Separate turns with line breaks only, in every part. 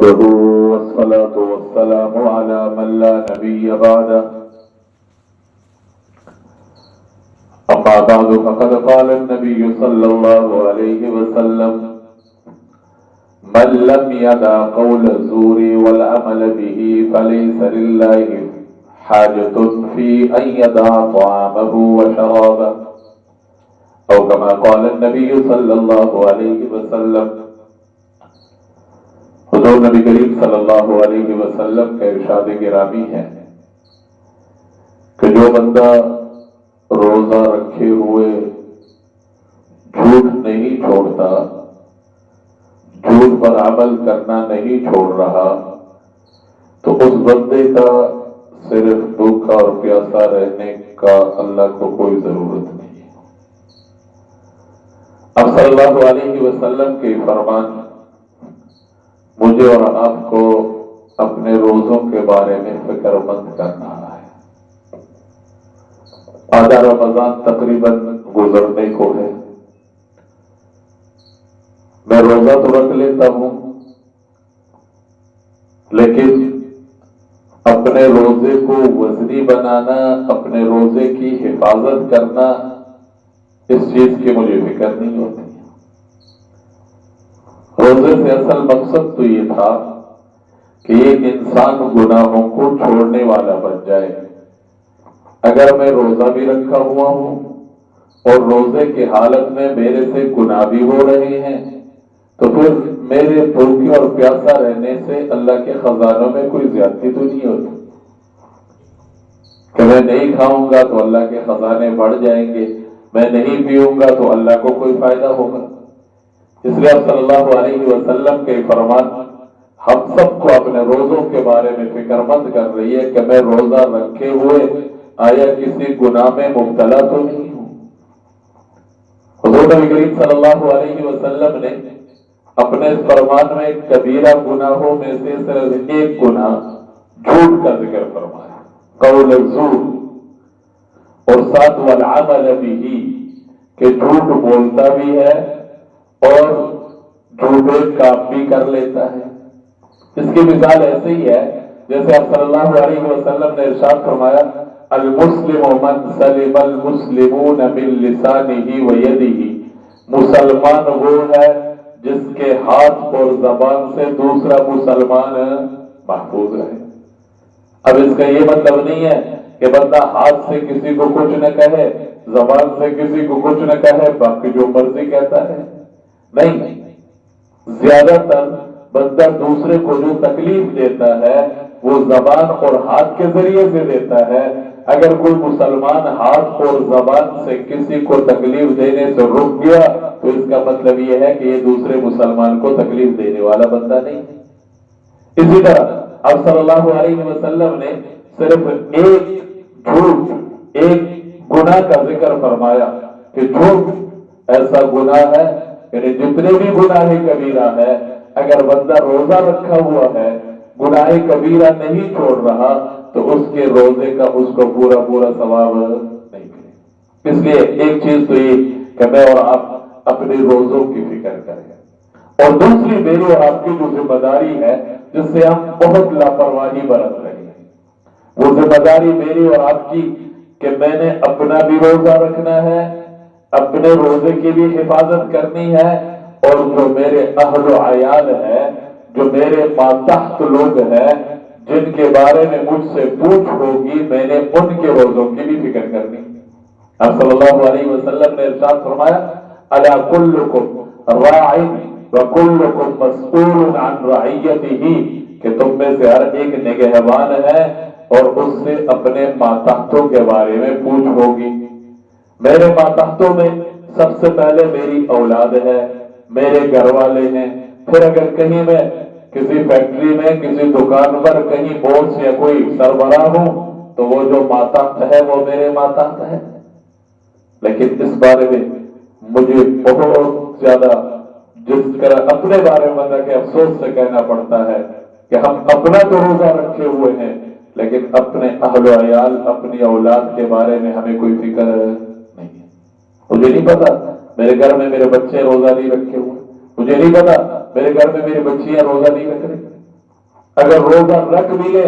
نحمده والصلاة والسلام على من لا نبي بعده أما بعد فقد قال النبي صلى الله عليه وسلم من لم يدع قول الزور والعمل به فليس لله حاجة في أن يدع طعامه وشرابه أو كما قال النبي صلى الله عليه وسلم۔ حضور نبی کریم صلی اللہ علیہ وسلم کا ارشاد گرامی ہے کہ جو بندہ روزہ رکھے ہوئے جھوٹ نہیں چھوڑتا، جھوٹ پر عمل کرنا نہیں چھوڑ رہا، تو اس بندے کا صرف بھوکا اور پیاسا رہنے کا اللہ کو کوئی ضرورت نہیں ہے۔ اب صلی اللہ علیہ وسلم کے فرمان مجھے اور آپ کو اپنے روزوں کے بارے میں فکر مند کرنا ہے۔ آدھا رمضان تقریباً گزرنے کو ہے۔ میں روزہ تو رکھ لیتا ہوں، لیکن اپنے روزے کو وزنی بنانا، اپنے روزے کی حفاظت کرنا، اس چیز کی مجھے فکر نہیں ہوتی۔ روزے سے اصل مقصد تو یہ تھا کہ ایک انسان گناہوں کو چھوڑنے والا بن جائے۔ اگر میں روزہ بھی رکھا ہوا ہوں اور روزے کی حالت میں میرے سے گناہ بھی ہو رہے ہیں، تو پھر میرے بھوکے اور پیاسا رہنے سے اللہ کے خزانوں میں کوئی زیادتی تو نہیں ہوتی کہ میں نہیں کھاؤں گا تو اللہ کے خزانے بڑھ جائیں گے، میں نہیں پیوں گا تو اللہ کو کوئی فائدہ ہوگا۔ اس لیے صلی اللہ علیہ وسلم کے فرمان ہم سب کو اپنے روزوں کے بارے میں فکر مند کر رہی ہے کہ میں روزہ رکھے ہوئے آیا کسی گناہ میں مبتلا تو نہیں ہوں۔ حضور نبی کریم صلی اللہ علیہ وسلم نے اپنے اس فرمان میں کبیرہ گناہوں میں سے صرف ایک گناہ جھوٹ کا ذکر فرمایا، قول الزور، اور ساتھ والعمل بھی، کہ جھوٹ بولتا بھی ہے اور جھوٹے کام بھی کر لیتا ہے۔ اس کی مثال ایسے ہی ہے جیسے آپ صلی اللہ علیہ وسلم نے ارشاد فرمایا، المسلم من سلم المسلمون من لسانہ ویدہ، مسلمان وہ ہے جس کے ہاتھ اور زبان سے دوسرا مسلمان محفوظ رہے۔ اب اس کا یہ مطلب نہیں ہے کہ بندہ ہاتھ سے کسی کو کچھ نہ کہے، زبان سے کسی کو کچھ نہ کہے، باقی جو مرضی کہتا ہے، نہیں۔ زیادہ تر بندہ دوسرے کو جو تکلیف دیتا ہے وہ زبان اور ہاتھ کے ذریعے سے دیتا ہے۔ اگر کوئی مسلمان ہاتھ اور زبان سے کسی کو تکلیف دینے سے رک گیا تو اس کا مطلب یہ ہے کہ یہ دوسرے مسلمان کو تکلیف دینے والا بندہ نہیں ہے۔ اسی طرح اب صلی اللہ علیہ وسلم نے صرف ایک جھوٹ، ایک گناہ کا ذکر فرمایا کہ جھوٹ ایسا گناہ ہے، یعنی جتنے بھی گناہ کبیرہ ہے، اگر بندہ روزہ رکھا ہوا ہے، گناہ کبیرہ نہیں چھوڑ رہا تو اس کے روزے کا اس کو پورا پورا ثواب نہیں ملے۔ اس لیے ایک چیز تو یہ کہ میں اور آپ اپنے روزوں کی فکر کریں، اور دوسری میری اور آپ کی جو ذمہ داری ہے جس سے ہم بہت لاپرواہی برت رہے ہیں، وہ ذمہ داری میری اور آپ کی کہ میں نے اپنا بھی روزہ رکھنا ہے، اپنے روزے کی بھی حفاظت کرنی ہے، اور جو میرے اہل و عیال ہے، جو میرے ماتحت لوگ ہیں جن کے بارے میں مجھ سے پوچھ ہوگی، میں نے ان کے روزوں کی بھی فکر کرنی۔ آپ صلی اللہ علیہ وسلم نے ارشاد فرمایا، الا کلکم راع وکلکم مسئول عن رعیتہ، کہ تم میں سے ہر ایک نگہبان ہے اور اس سے اپنے ماتحتوں کے بارے میں پوچھ ہوگی۔ میرے ماتحتوں میں سب سے پہلے میری اولاد ہے، میرے گھر والے ہیں، پھر اگر کہیں میں کسی فیکٹری میں، کسی دکان پر کہیں باس یا کوئی سربراہ ہوں تو وہ جو ماتحت ہے وہ میرے ماتحت ہے۔ لیکن اس بارے میں مجھے بہت زیادہ جس طرح اپنے بارے میں بندہ کے افسوس سے کہنا پڑتا ہے کہ ہم اپنا تو روزہ رکھے ہوئے ہیں، لیکن اپنے اہل و عیال، اپنی اولاد کے بارے میں ہمیں کوئی فکر نہیں ہے۔ مجھے نہیں پتا میرے گھر میں میرے بچے روزہ نہیں رکھے ہوئے، مجھے نہیں پتا میرے گھر میں میری بچیاں روزہ نہیں رکھ رہی، اگر روزہ رکھ بھی لے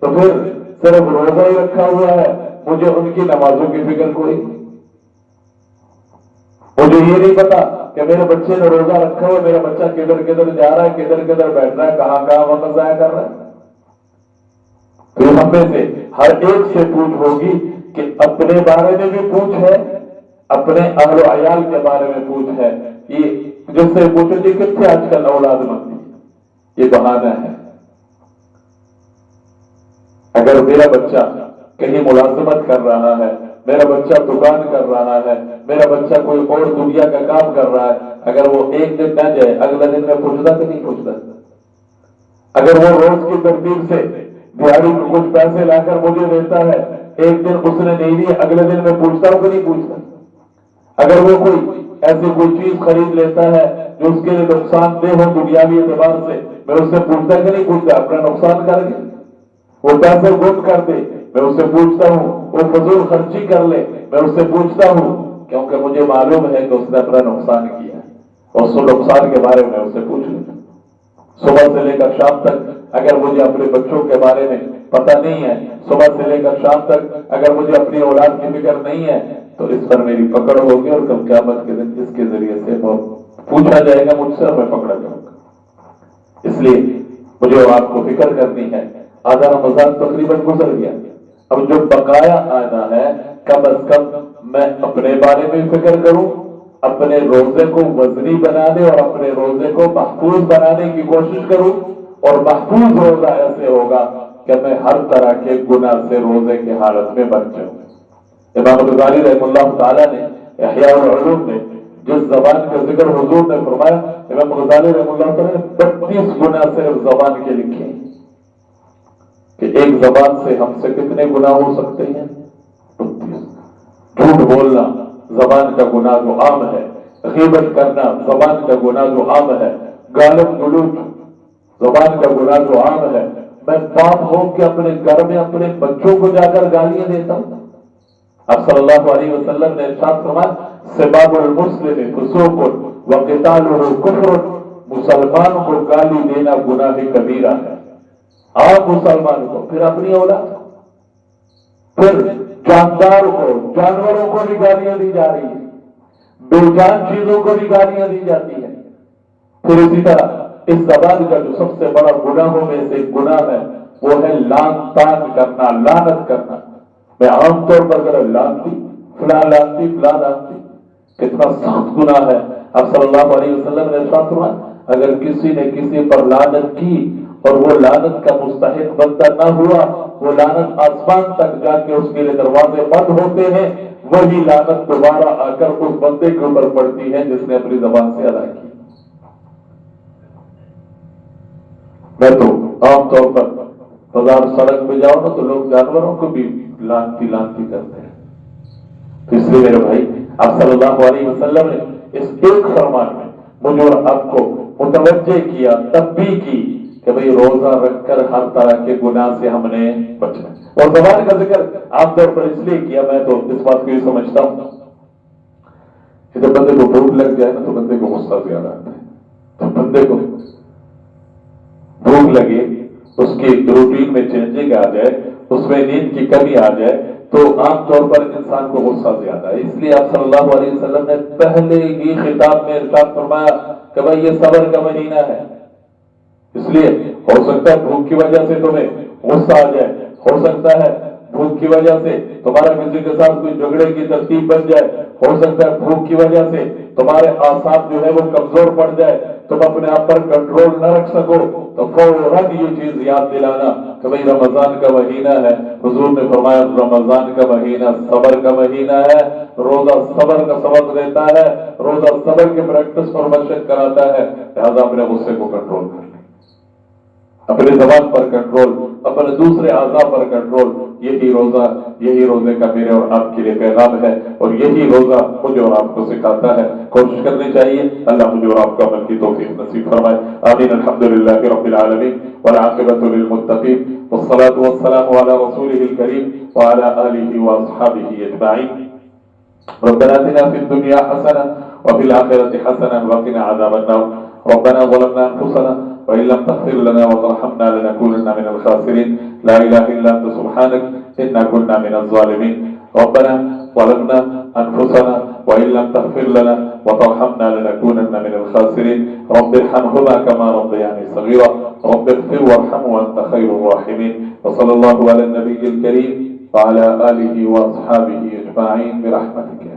تو پھر صرف روزہ ہی رکھا ہوا ہے، مجھے ان کی نمازوں کی فکر کوئی نہیں۔ مجھے یہ نہیں پتا کہ میرے بچے نے روزہ رکھا ہوا، میرا بچہ کدھر کدھر جا رہا ہے، کدھر کدھر بیٹھ رہا ہے، کہاں کہاں وقت ضائع کر رہا ہے۔ تو ہم میں سے ہر ایک سے پوچھ ہوگی کہ اپنے بارے میں بھی پوچھ ہے، اپنے اہل و عیال کے بارے میں پوچھ ہے۔ یہ جس سے پوچھو جی کتنے آج کل اولاد مندی، یہ بہانہ ہے۔ اگر میرا بچہ کہیں ملازمت کر رہا ہے، میرا بچہ دکان کر رہا ہے، میرا بچہ کوئی اور دنیا کا کام کر رہا ہے، اگر وہ ایک دن نہ جائے اگلے دن میں پوچھتا کہ نہیں پوچھتا؟ اگر وہ روز کی ترتیب سے دیہڑی کو کچھ پیسے لا کر مجھے دیتا ہے، ایک دن اس نے نہیں دی، اگلے دن میں پوچھتا ہوں کہ نہیں پوچھتا؟ اگر وہ کوئی ایسی کوئی چیز خرید لیتا ہے جو اس کے لیے نقصان دہ ہو دنیاوی اعتبار سے، میں اس سے پوچھتا کہ نہیں پوچھتا؟ اپنا نقصان کر کے وہ پیسے گم کر دے، میں اس سے پوچھتا ہوں۔ وہ فضول خرچی کر لے، میں اس سے پوچھتا ہوں، کیونکہ مجھے معلوم ہے کہ اس نے اپنا نقصان کیا، اور اس نقصان کے بارے میں اس سے پوچھ لیتا۔ صبح سے لے کر شام تک اگر مجھے اپنے بچوں کے بارے میں پتہ نہیں ہے، صبح سے لے کر شام تک اگر مجھے اپنی اولاد کی فکر نہیں ہے، تو اس پر میری پکڑ ہوگی، اور کل قیامت کے دن اس کے ذریعے سے پوچھا جائے گا مجھ سے، اور میں پکڑا جاؤں گا۔ اس لیے مجھے آپ کو فکر کرنی ہے۔ آدھا رمضان تقریباً گزر گیا، اب جو بقایا آنا ہے کم از کم میں اپنے بارے میں فکر کروں، اپنے روزے کو وزنی بنانے اور اپنے روزے کو محفوظ بنانے کی کوشش کروں، اور محفوظ روزہ ایسے ہوگا کہ میں ہر طرح کے گناہ سے روزے کی حالت میں بچ جاؤں۔ امام غزالی رحمہ اللہ تعالیٰ نے احیاء العلوم میں جس زبان کا ذکر حضور نے فرمایا، امام غزالی رحمہ اللہ تعالیٰ نے 32 گناہ صرف زبان کے لکھے ہیں کہ ایک زبان سے ہم سے کتنے گناہ ہو سکتے ہیں؟ 32۔ جھوٹ بولنا زبان کا گناہ جو عام ہے، غیبت کرنا زبان کا گناہ جو عام ہے، گالت گلوچ زبان کا گناہ جو عام ہے۔ میں باپ ہو کے اپنے گھر میں اپنے بچوں کو جا کر گالیاں دیتا ہوں۔ آپ صلی اللہ علیہ وسلم نے ارشاد فرمایا، سباب المسلم فسوق وقتالہ کفر، مسلمان کو گالی دینا گناہ کبیرہ ہے۔ آپ مسلمان کو، پھر اپنی اولاد، پھر جاندار کو، جانوروں کو بھی گالیاں دی جا رہی ہیں، بے جان چیزوں کو بھی گالیاں دی جاتی ہیں۔ پھر اسی طرح اس زبان کا جو سب سے بڑا گناہوں میں سے ایک گناہ ہے وہ ہے لعن طعن کرنا، لعنت کرنا۔ میں عام طور پر اگر لانتی فلاں لانتی فلاں لانتی، کتنا سخت گناہ ہے۔ آپ صلی اللہ علیہ وسلم نے ارشاد فرمایا، اگر کسی نے کسی پر لعنت کی اور وہ لعنت کا مستحق بندہ نہ ہوا، وہ لعنت آسمان تک جا کے اس کے لیے دروازے بند ہوتے ہیں، وہی لعنت دوبارہ آ کر اس بندے کے اوپر پڑتی ہے جس نے اپنی زبان سے ادا کی۔ میں تو عام طور پر بازار سڑک پہ جاؤ نا تو لوگ جانوروں کو بھی لانتی لانتی کرتے ہیں۔ تو اس لیے میرے بھائی، آپ صلی اللہ علیہ وسلم نے اس ایک فرمان میں مجھے اور آپ کو متوجہ کیا، تنبیہ کی کہ بھئی روزہ رکھ کر ہر طرح کے گناہ سے ہم نے بچنا۔ اور زبان کا ذکر عام طور پر اس لیے کیا، میں تو اس بات کو یہ سمجھتا ہوں کہ جب بندے کو بھوک لگ جائے نا تو بندے کو غصہ زیادہ آتا ہے۔ تو بندے کو بھوک لگے، اس کی روٹین میں چینجنگ آ جائے، اس میں نیند کی کمی آ جائے، تو عام طور پر انسان کو غصہ زیادہ ہے۔ اس لیے آپ صلی اللہ علیہ وسلم نے پہلے ہی خطاب میں ارشاد فرمایا کہ بھائی یہ صبر کا مہینہ ہے۔ اس لیے ہو سکتا ہے بھوک کی وجہ سے تمہیں غصہ آ جائے، ہو سکتا ہے بھوک کی وجہ سے تمہارا کسی کے ساتھ کوئی جھگڑے کی ترتیب بن جائے، ہو سکتا ہے بھوک کی وجہ سے تمہارے اعصاب جو ہے وہ کمزور پڑ جائے، تم اپنے آپ پر کنٹرول نہ رکھ سکو، تو فوراً یہ چیز یاد دلانا کہ بھئی رمضان کا مہینہ ہے۔ حضور نے فرمایا رمضان کا مہینہ صبر کا مہینہ ہے، روزہ صبر کا سبق دیتا ہے، روزہ صبر کی پریکٹس پر مشق کراتا ہے، لہذا اپنے غصے کو کنٹرول کر لیں، اپنے زبان پر کنٹرول، اپنے دوسرے اعضاء پر کنٹرول۔ یہی روزہ، یہی روزے کا میرے اور آپ کے لیے پیغام ہے، اور یہی روزہ مجھے اور آپ کو سکھاتا ہے۔ کوشش کرنی چاہیے، اللہ مجھے اور آپ کو عمل کی توفیق نصیب فرمائے، آمین۔ الحمدللہ رب العالمین والعاقبۃ للمتقین والصلاۃ والسلام علی رسولہ الکریم وعلی آلہ واصحابہ اجمعین۔ ربنا آتنا فی الدنیا حسنہ وفی الآخرۃ حسنہ وقنا عذاب النار۔ ربنا ظلمنا أنفسنا وإن لم تغفر لنا وترحمنا لنكونن من الخاسرين. لا إله إلا أنت سبحانك إنا كنا من الظالمين. ربنا ظلمنا أنفسنا وإن لم تغفر لنا وترحمنا لنكونن من الخاسرين. رب ارحمهما كما ربياني صغيرا. رب اغفر وارحم وأنت خير الراحمين. وصلى الله على النبي الكريم وعلى آله وأصحابه أجمعين برحمتك.